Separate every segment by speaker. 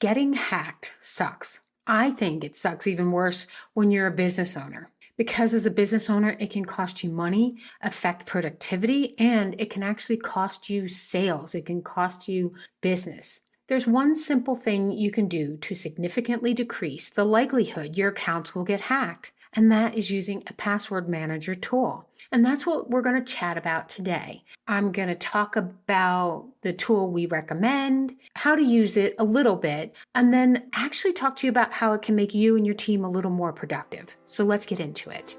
Speaker 1: getting hacked sucks. I think it sucks even worse when you're a business owner. Because as a business owner, it can cost you money, affect productivity, and it can actually cost you sales. It can cost you business. There's one simple thing you can do to significantly decrease the likelihood your accounts will get hacked, and that is using a password manager tool. And that's what we're going to chat about today. I'm going to talk about the tool we recommend, how to use it a little bit, and then actually talk to you about how it can make you and your team a little more productive. So let's get into it.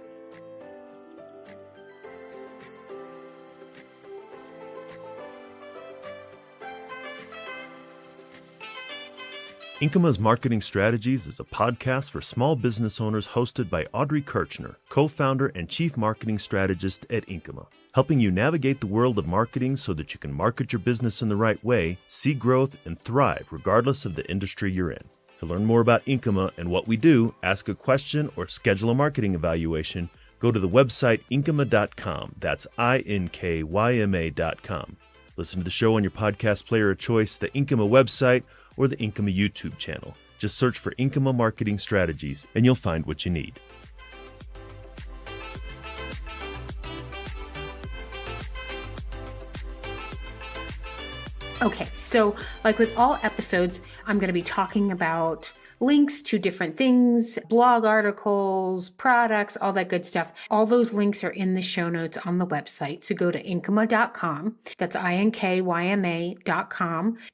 Speaker 2: Inkyma's Marketing Strategies is a podcast for small business owners hosted by Audrey Kirchner, co-founder and chief marketing strategist at Inkyma, helping you navigate the world of marketing so that you can market your business in the right way, see growth, and thrive regardless of the industry you're in. To learn more about Inkyma and what we do, ask a question, or schedule a marketing evaluation, go to the website inkyma.com. That's INKYMA.com. Listen to the show on your podcast player of choice, the Inkyma website, or the Inkyma YouTube channel. Just search for Inkyma Marketing Strategies and you'll find what you need.
Speaker 1: Okay, so like with all episodes, I'm going to be talking about links to different things, blog articles, products, all that good stuff. All those links are in the show notes on the website. So go to inkyma.com. That's INKYMA.com.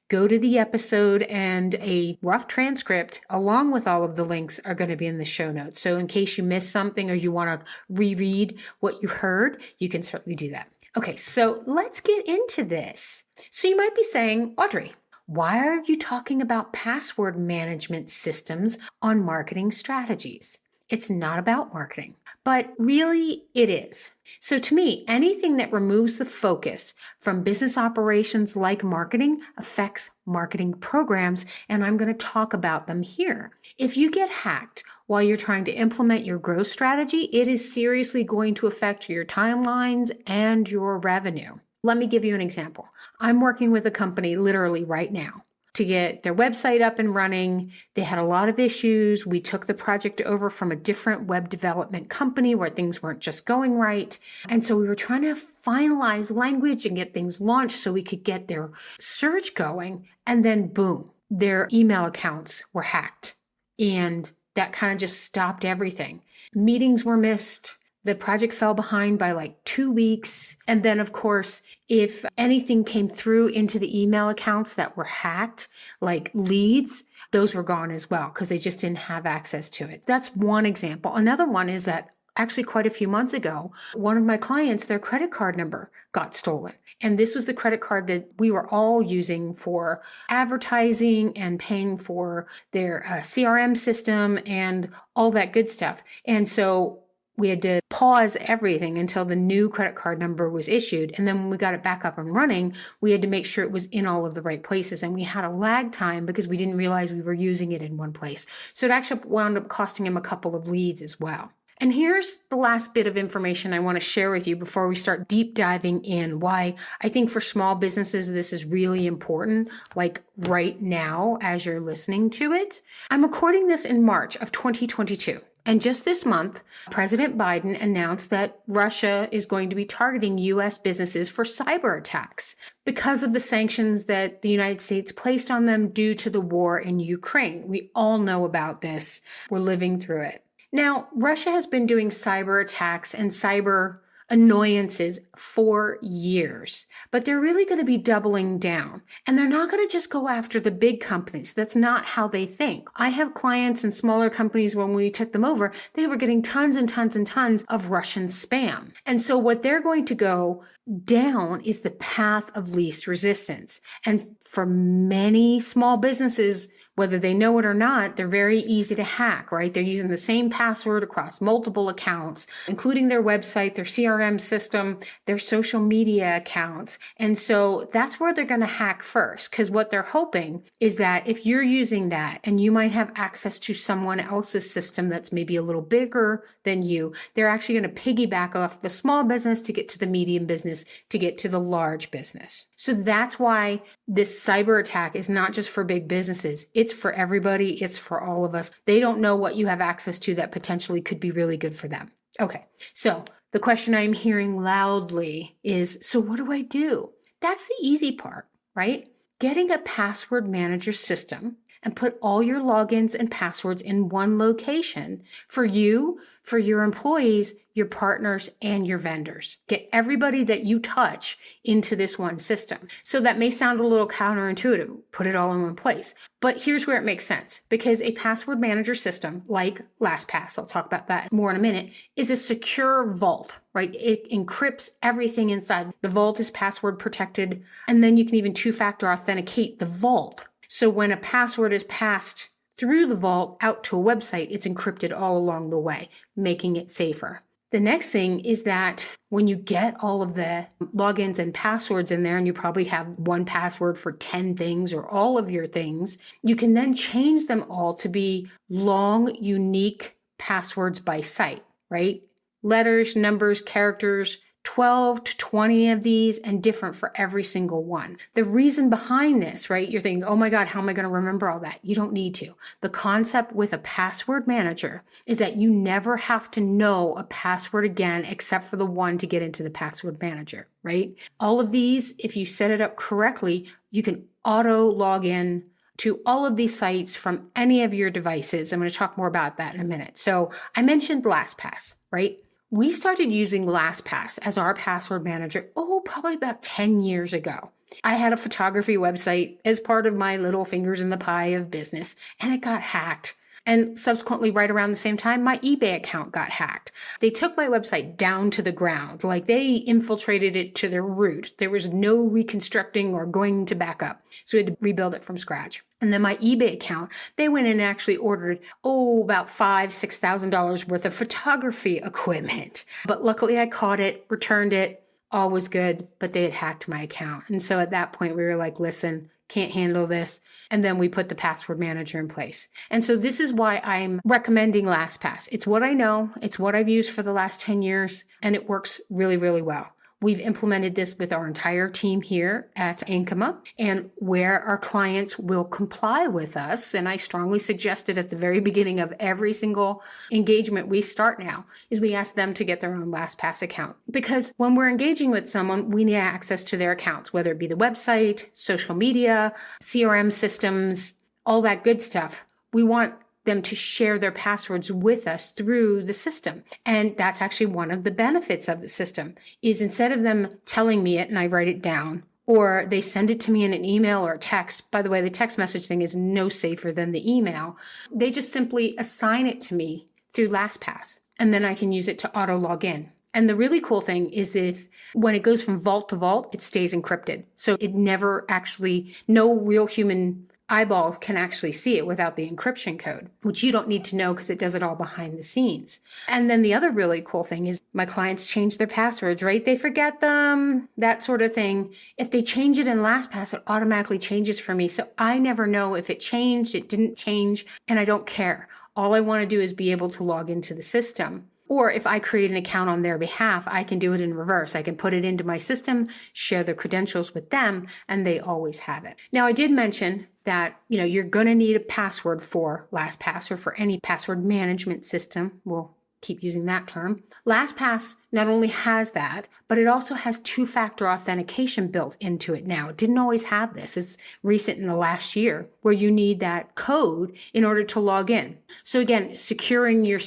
Speaker 1: Go to the episode, and a rough transcript along with all of the links are going to be in the show notes. So in case you missed something or you want to reread what you heard, you can certainly do that. Okay, so let's get into this. So you might be saying, Audrey, why are you talking about password management systems on marketing strategies? It's not about marketing, but really it is. So to me, anything that removes the focus from business operations like marketing affects marketing programs, and I'm going to talk about them here. If you get hacked while you're trying to implement your growth strategy, it is seriously going to affect your timelines and your revenue. Let me give you an example. I'm working with a company literally right now to get their website up and running. They had a lot of issues. We took the project over from a different web development company where things weren't just going right. And so we were trying to finalize language and get things launched so we could get their search going. And then boom, their email accounts were hacked. And that kind of just stopped everything. Meetings were missed. The project fell behind by like 2 weeks. And then, of course, if anything came through into the email accounts that were hacked, like leads, those were gone as well because they just didn't have access to it. That's one example. Another one is that actually quite a few months ago, one of my clients, their credit card number got stolen. And this was the credit card that we were all using for advertising and paying for their CRM system and all that good stuff. And so we had to pause everything until the new credit card number was issued. And then when we got it back up and running, we had to make sure it was in all of the right places. And we had a lag time because we didn't realize we were using it in one place. So it actually wound up costing him a couple of leads as well. And here's the last bit of information I want to share with you before we start deep diving in why I think for small businesses, this is really important, like right now as you're listening to it. I'm recording this in March of 2022. And just this month, President Biden announced that Russia is going to be targeting U.S. businesses for cyber attacks because of the sanctions that the United States placed on them due to the war in Ukraine. We all know about this. We're living through it. Now, Russia has been doing cyber attacks and cyber annoyances for years, but they're really going to be doubling down. And they're not going to just go after the big companies. That's not how they think. I have clients in smaller companies when we took them over, they were getting tons and tons and tons of Russian spam. And so what they're going to go down is the path of least resistance. And for many small businesses, whether they know it or not, they're very easy to hack, right? They're using the same password across multiple accounts, including their website, their CRM system, their social media accounts. And so that's where they're going to hack first, because what they're hoping is that if you're using that and you might have access to someone else's system that's maybe a little bigger than you. They're actually going to piggyback off the small business to get to the medium business, to get to the large business. So that's why this cyber attack is not just for big businesses. It's for everybody. It's for all of us. They don't know what you have access to that potentially could be really good for them. Okay, so the question I'm hearing loudly is, so what do I do? That's the easy part, right? Getting a password manager system and put all your logins and passwords in one location for you, for your employees, your partners, and your vendors. Get everybody that you touch into this one system. So that may sound a little counterintuitive, put it all in one place. But here's where it makes sense, because a password manager system like LastPass, I'll talk about that more in a minute, is a secure vault, right? It encrypts everything inside. The vault is password protected, and then you can even two-factor authenticate the vault. So when a password is passed through the vault out to a website, it's encrypted all along the way, making it safer. The next thing is that when you get all of the logins and passwords in there, and you probably have one password for 10 things or all of your things, you can then change them all to be long, unique passwords by site, right? Letters, numbers, characters, 12 to 20 of these, and different for every single one. The reason behind this, right? You're thinking, oh my God, how am I going to remember all that? You don't need to. The concept with a password manager is that you never have to know a password again, except for the one to get into the password manager, right? All of these, if you set it up correctly, you can auto log in to all of these sites from any of your devices. I'm going to talk more about that in a minute. So I mentioned LastPass, right? We started using LastPass as our password manager, probably about 10 years ago. I had a photography website as part of my little fingers in the pie of business, and it got hacked. And subsequently, right around the same time, my eBay account got hacked. They took my website down to the ground, like they infiltrated it to the root. There was no reconstructing or going to back up. So we had to rebuild it from scratch. And then my eBay account, they went and actually ordered, about $5,000-$6,000 worth of photography equipment. But luckily I caught it, returned it, all was good, but they had hacked my account. And so at that point we were like, listen, can't handle this. And then we put the password manager in place. And so this is why I'm recommending LastPass. It's what I know. It's what I've used for the last 10 years, and it works really, really well. We've implemented this with our entire team here at Inkyma, and where our clients will comply with us, and I strongly suggest it at the very beginning of every single engagement we start now, is we ask them to get their own LastPass account. Because when we're engaging with someone, we need access to their accounts, whether it be the website, social media, CRM systems, all that good stuff. We want them to share their passwords with us through the system. And that's actually one of the benefits of the system, is instead of them telling me it and I write it down, or they send it to me in an email or a text. By the way, the text message thing is no safer than the email. They just simply assign it to me through LastPass, and then I can use it to auto log in. And the really cool thing is when it goes from vault to vault, it stays encrypted. So it never actually, no real human eyeballs can actually see it without the encryption code, which you don't need to know because it does it all behind the scenes. And then the other really cool thing is my clients change their passwords, right? They forget them, that sort of thing. If they change it in LastPass, it automatically changes for me. So I never know if it changed, it didn't change, and I don't care. All I want to do is be able to log into the system. Or if I create an account on their behalf, I can do it in reverse. I can put it into my system, share the credentials with them, and they always have it. Now, I did mention that, you're going to need a password for LastPass or for any password management system. We'll keep using that term. LastPass not only has that, but it also has two-factor authentication built into it now. It didn't always have this. It's recent in the last year, where you need that code in order to log in. So again, securing your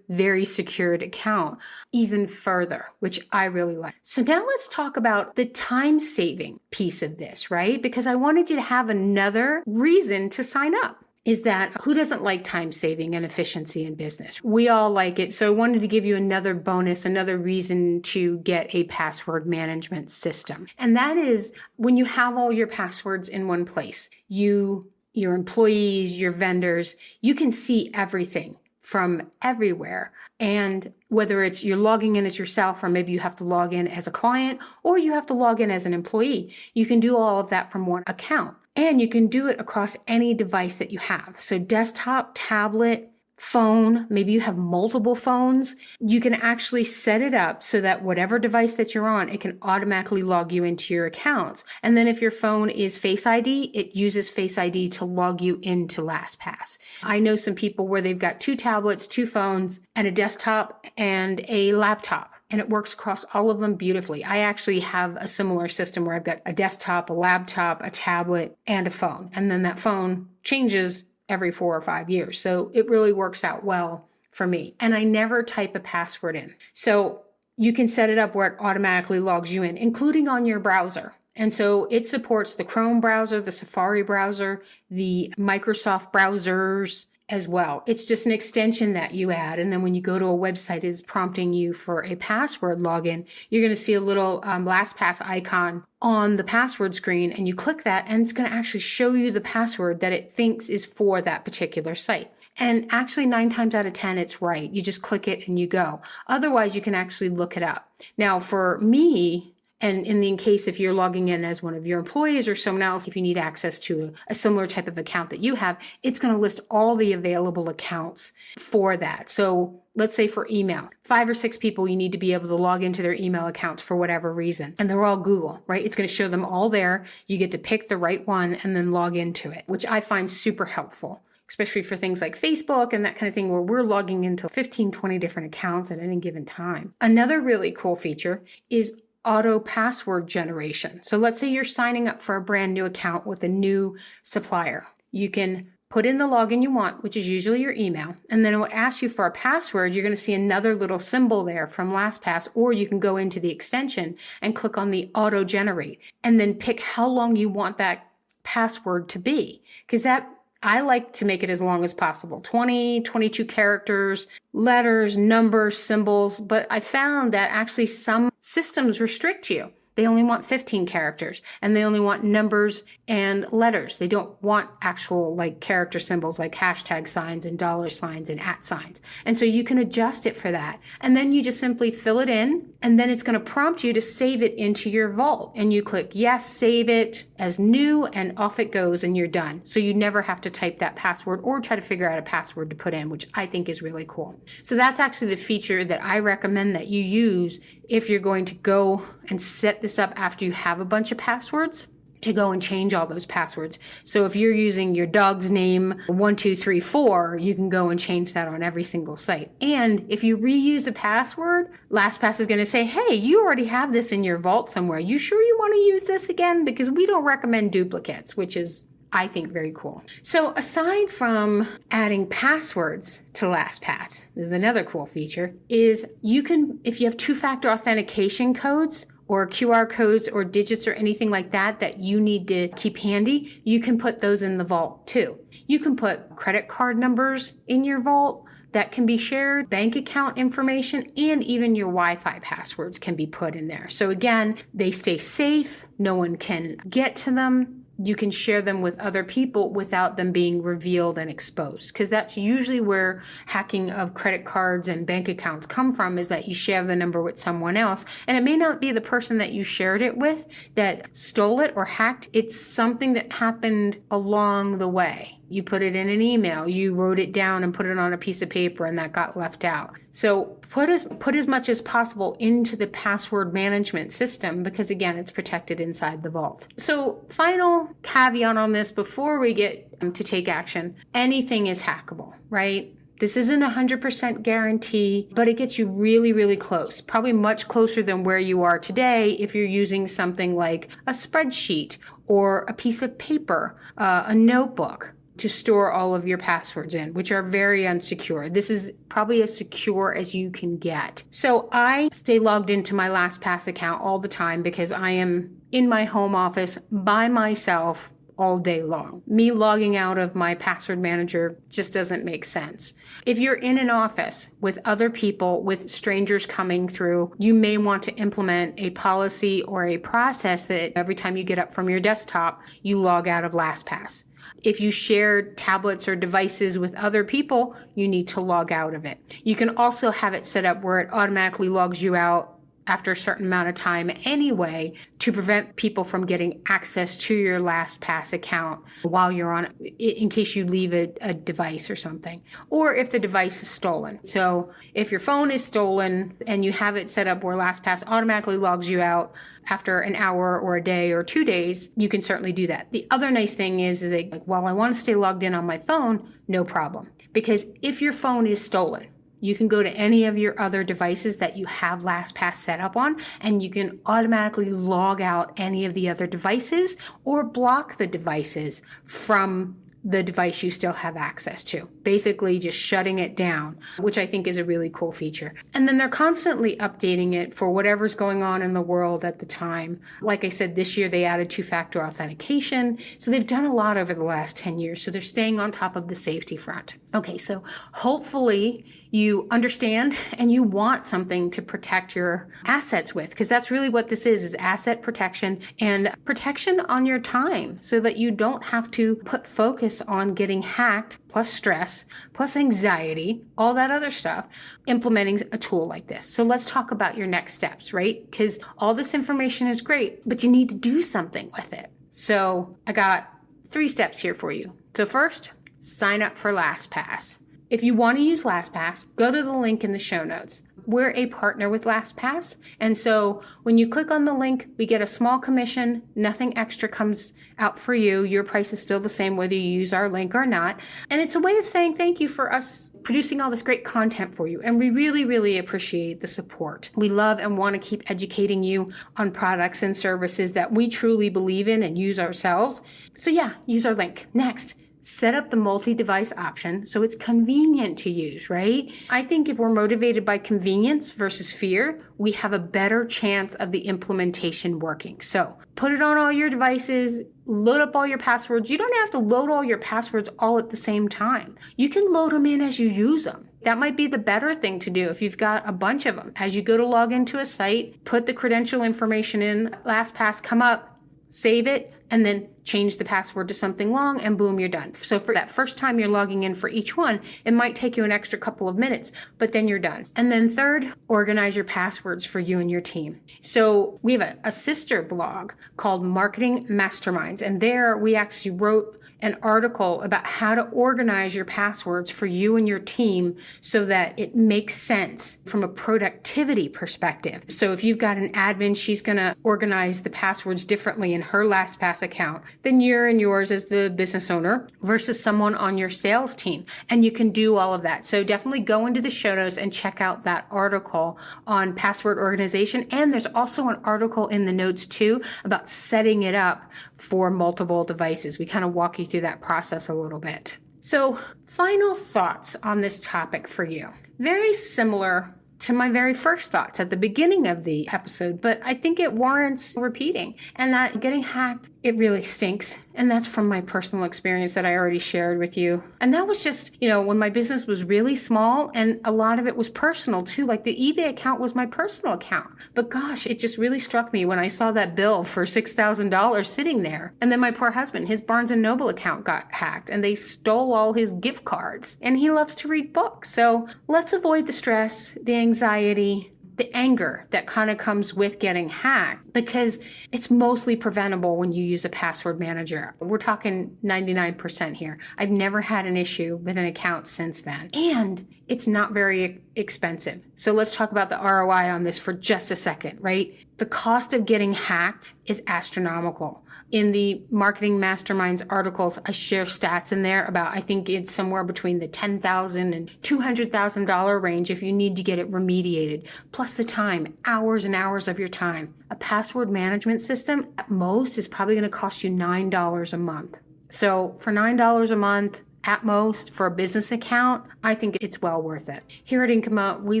Speaker 1: very secured account even further, which I really like. So now let's talk about the time-saving piece of this, right? Because I wanted you to have another reason to sign up. Is that who doesn't like time saving and efficiency in business? We all like it. So I wanted to give you another bonus, another reason to get a password management system. And that is when you have all your passwords in one place, your employees, your vendors, you can see everything from everywhere. And whether it's you're logging in as yourself, or maybe you have to log in as a client, or you have to log in as an employee, you can do all of that from one account. And you can do it across any device that you have. So desktop, tablet, phone, maybe you have multiple phones, you can actually set it up so that whatever device that you're on, it can automatically log you into your accounts. And then if your phone is Face ID, it uses Face ID to log you into LastPass. I know some people where they've got 2 tablets, 2 phones, and a desktop and a laptop. And it works across all of them beautifully. I actually have a similar system where I've got a desktop, a laptop, a tablet, and a phone. And then that phone changes every 4 or 5 years. So it really works out well for me. And I never type a password in. So you can set it up where it automatically logs you in, including on your browser. And so it supports the Chrome browser, the Safari browser, the Microsoft browsers as well. It's just an extension that you add. And then when you go to a website, it's prompting you for a password login. You're going to see a little LastPass icon on the password screen, and you click that, and it's going to actually show you the password that it thinks is for that particular site. And actually 9 times out of 10, it's right. You just click it and you go. Otherwise, you can actually look it up. Now, for me, and in the case if you're logging in as one of your employees or someone else, if you need access to a similar type of account that you have, it's going to list all the available accounts for that. So let's say for email, 5 or 6 people, you need to be able to log into their email accounts for whatever reason. And they're all Google, right? It's going to show them all there. You get to pick the right one and then log into it, which I find super helpful, especially for things like Facebook and that kind of thing where we're logging into 15, 20 different accounts at any given time. Another really cool feature is auto password generation. So let's say you're signing up for a brand new account with a new supplier. You can put in the login you want, which is usually your email, and then it will ask you for a password. You're going to see another little symbol there from LastPass, or you can go into the extension and click on the auto generate and then pick how long you want that password to be. Because that I like to make it as long as possible, 20, 22 characters, letters, numbers, symbols, but I found that actually some systems restrict you. They only want 15 characters and they only want numbers and letters. They don't want actual like character symbols like hashtag signs and dollar signs and @ signs. And so you can adjust it for that. And then you just simply fill it in, and then it's going to prompt you to save it into your vault. And you click yes, save it as new, and off it goes and you're done. So you never have to type that password or try to figure out a password to put in, which I think is really cool. So that's actually the feature that I recommend that you use if you're going to go and set this up after you have a bunch of passwords, to go and change all those passwords. So if you're using your dog's name 1234, you can go and change that on every single site. And if you reuse a password, LastPass is going to say, hey, you already have this in your vault somewhere. You sure you want to use this again? Because we don't recommend duplicates, which is, I think, very cool. So aside from adding passwords to LastPass, there's another cool feature is you can, if you have 2-factor authentication codes or QR codes or digits or anything like that that you need to keep handy, you can put those in the vault too. You can put credit card numbers in your vault that can be shared, bank account information, and even your Wi-Fi passwords can be put in there. So again, they stay safe. No one can get to them. You can share them with other people without them being revealed and exposed, because that's usually where hacking of credit cards and bank accounts come from, is that you share the number with someone else. And it may not be the person that you shared it with that stole it or hacked. It's something that happened along the way. You put it in an email, you wrote it down and put it on a piece of paper, and that got left out. So put as much as possible into the password management system, because again, it's protected inside the vault. So final caveat on this before we get to take action, anything is hackable, right? This isn't 100% guarantee, but it gets you really, really close, probably much closer than where you are today if you're using something like a spreadsheet or a piece of paper, a notebook, to store all of your passwords in, which are very unsecure. This is probably as secure as you can get. So I stay logged into my LastPass account all the time because I am in my home office by myself all day long. Me logging out of my password manager just doesn't make sense. If you're in an office with other people, with strangers coming through, you may want to implement a policy or a process that every time you get up from your desktop, you log out of LastPass. If you share tablets or devices with other people, you need to log out of it. You can also have it set up where it automatically logs you out after a certain amount of time anyway to prevent people from getting access to your LastPass account while you're on, in case you leave a device or something, or if the device is stolen. So if your phone is stolen and you have it set up where LastPass automatically logs you out after an hour or a day or 2 days, you can certainly do that. The other nice thing is that while I want to stay logged in on my phone, no problem. Because if your phone is stolen, you can go to any of your other devices that you have LastPass set up on, and you can automatically log out any of the other devices or block the devices from the device you still have access to. Basically just shutting it down, which I think is a really cool feature. And then they're constantly updating it for whatever's going on in the world at the time. Like I said, this year they added two-factor authentication. So they've done a lot over the last 10 years. So they're staying on top of the safety front. Okay, so hopefully you understand and you want something to protect your assets with, because that's really what this is asset protection and protection on your time so that you don't have to put focus on getting hacked, plus stress, plus anxiety, all that other stuff, implementing a tool like this. So let's talk about your next steps, right? Because all this information is great, but you need to do something with it. So I got 3 steps here for you. So first, sign up for LastPass. If you want to use LastPass, go to the link in the show notes. We're a partner with LastPass, and so when you click on the link, we get a small commission. Nothing extra comes out for you. Your price is still the same whether you use our link or not. And it's a way of saying thank you for us producing all this great content for you. And we really, really appreciate the support. We love and want to keep educating you on products and services that we truly believe in and use ourselves. So yeah, use our link. Next, set up the multi-device option so it's convenient to use, right? I think if we're motivated by convenience versus fear, we have a better chance of the implementation working. So put it on all your devices, load up all your passwords. You don't have to load all your passwords all at the same time. You can load them in as you use them. That might be the better thing to do if you've got a bunch of them. As you go to log into a site, put the credential information in, LastPass come up, save it, and then change the password to something long, and boom, you're done. So for that first time you're logging in for each one, it might take you an extra couple of minutes, but then you're done. And then third, organize your passwords for you and your team. So we have a sister blog called Marketing Masterminds, and there we actually wrote an article about how to organize your passwords for you and your team so that it makes sense from a productivity perspective. So if you've got an admin, she's going to organize the passwords differently in her LastPass account than yours as the business owner versus someone on your sales team. And you can do all of that. So definitely go into the show notes and check out that article on password organization. And there's also an article in the notes too about setting it up for multiple devices. We kind of walk you through that process a little bit. So, final thoughts on this topic for you. Very similar to my very first thoughts at the beginning of the episode, but I think it warrants repeating. And that getting hacked, it really stinks. And that's from my personal experience that I already shared with you. And that was just, when my business was really small, and a lot of it was personal too. Like the eBay account was my personal account. But gosh, it just really struck me when I saw that bill for $6,000 sitting there. And then my poor husband, his Barnes & Noble account got hacked and they stole all his gift cards. And he loves to read books. So let's avoid the stress, the anxiety, the anger that kind of comes with getting hacked, because it's mostly preventable when you use a password manager. We're talking 99% here. I've never had an issue with an account since then. And it's not very expensive. So let's talk about the ROI on this for just a second, right? The cost of getting hacked is astronomical. In the Marketing Masterminds articles, I share stats in there about, I think it's somewhere between the $10,000 and $200,000 range if you need to get it remediated, plus the time, hours and hours of your time. A password management system at most is probably going to cost you $9 a month. So for $9 a month, at most, for a business account, I think it's well worth it. Here at Inkyma, we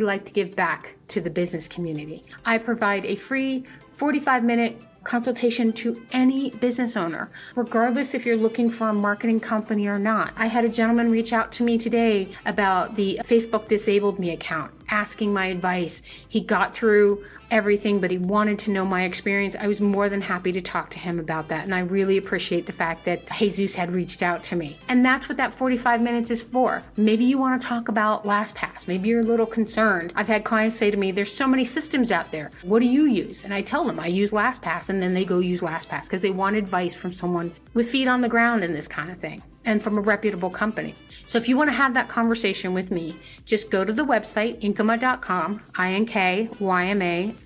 Speaker 1: like to give back to the business community. I provide a free 45-minute consultation to any business owner, regardless if you're looking for a marketing company or not. I had a gentleman reach out to me today about the Facebook disabled me account. asking my advice. He got through everything, but he wanted to know my experience. I was more than happy to talk to him about that. And I really appreciate the fact that Jesus had reached out to me. And that's what that 45 minutes is for. Maybe you want to talk about LastPass. Maybe you're a little concerned. I've had clients say to me, there's so many systems out there. What do you use? And I tell them I use LastPass, and then they go use LastPass because they want advice from someone with feet on the ground in this kind of thing and from a reputable company. So if you want to have that conversation with me, just go to the website, Inkyma.com, Inkyma.com.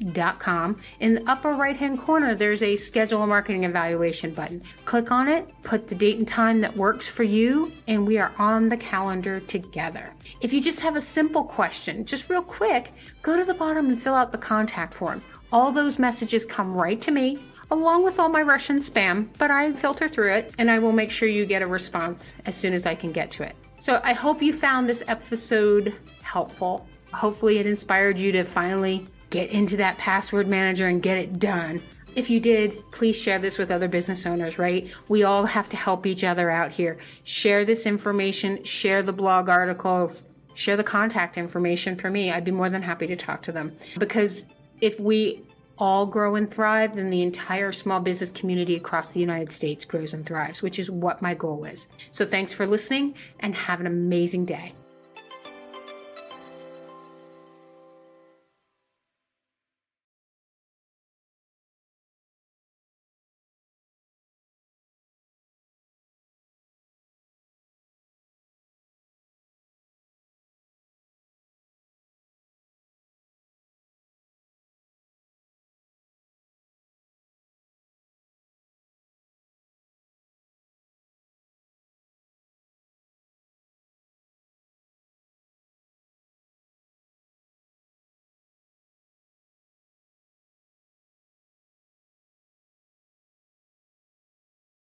Speaker 1: In the upper right-hand corner, there's a schedule a marketing evaluation button. Click on it, put the date and time that works for you, and we are on the calendar together. If you just have a simple question, just real quick, go to the bottom and fill out the contact form. All those messages come right to me, along with all my Russian spam, but I filter through it and I will make sure you get a response as soon as I can get to it. So I hope you found this episode helpful. Hopefully it inspired you to finally get into that password manager and get it done. If you did, please share this with other business owners, right? We all have to help each other out here. Share this information, share the blog articles, share the contact information for me. I'd be more than happy to talk to them. Because if we all grow and thrive, then the entire small business community across the United States grows and thrives, which is what my goal is. So thanks for listening and have an amazing day.